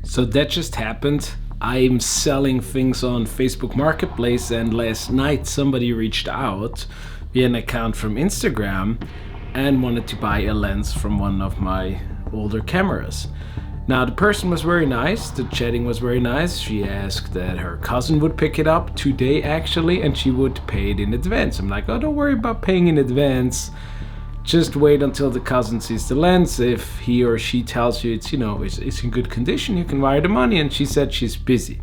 So that just happened. I'm selling things on Facebook Marketplace, and last night somebody reached out via an account from Instagram and wanted to buy a lens from one of my older cameras. Now, the person was very nice, the chatting was very nice. She asked that her cousin would pick it up today actually, and she would pay it in advance. I'm like, oh, don't worry about paying in advance. Just wait until the cousin sees the lens. If he or she tells you it's in good condition, you can wire the money. And she said she's busy.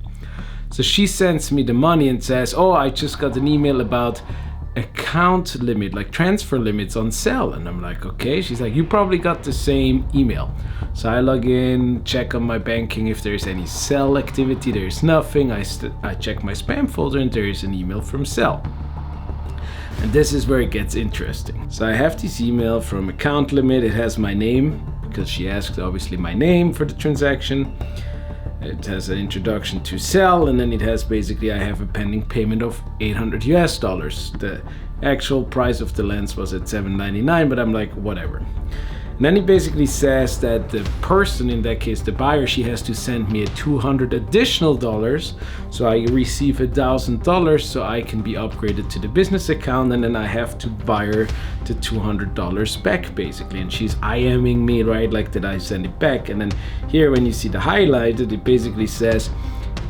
So she sends me the money and says, oh, I just got an email about account limit, like transfer limits on sale. And I'm like, okay. She's like, you probably got the same email. So I log in, check on my banking if there's any sell activity. There's nothing. I check my spam folder and there is an email from sell. And this is where it gets interesting. So I have this email from account limit. It has my name because she asked obviously my name for the transaction. It has an introduction to sell, and then it has basically I have a pending payment of $800 US. The actual price of the lens was at $799, but I'm like, whatever. And then he basically says that the person, in that case the buyer, she has to send me a $200 additional, so I receive $1,000 so I can be upgraded to the business account, and then I have to buy her the $200 back basically. And she's IMing me, right, like that I send it back. And then here when you see the highlighted, it basically says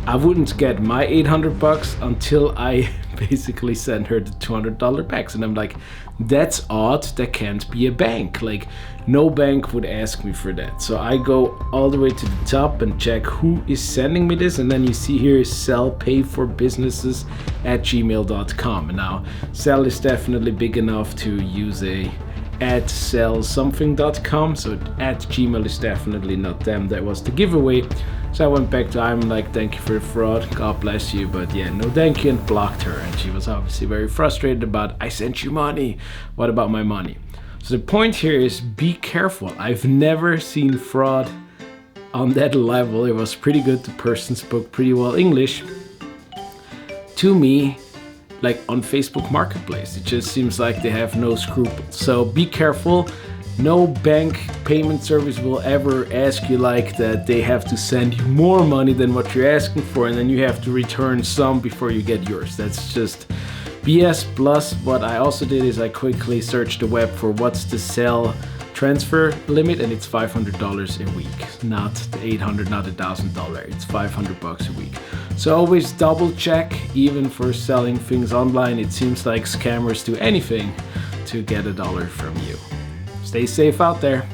I wouldn't get my $800 until I basically send her the $200 back. And I'm like, that's odd. That can't be a bank. Like, no bank would ask me for that. So I go all the way to the top and check who is sending me this. And then you see here is sellpayforbusinesses@gmail.com. And now Sell is definitely big enough to use a @sellsomething.com. So @Gmail is definitely not them. That was the giveaway. So I went back to her, I'm like, thank you for the fraud, God bless you, but yeah, no thank you, and blocked her. And she was obviously very frustrated about, I sent you money, what about my money? So the point here is be careful. I've never seen fraud on that level. It was pretty good, the person spoke pretty well English to me, like on Facebook Marketplace. It just seems like they have no scruples. So be careful. No bank payment service will ever ask you like that. They have to send you more money than what you're asking for, and then you have to return some before you get yours. That's just BS. Plus, what I also did is I quickly searched the web for what's the sell transfer limit, and it's $500 a week. Not the $800, not $1,000. It's $500 a week. So always double check, even for selling things online. It seems like scammers do anything to get $1 from you. Stay safe out there.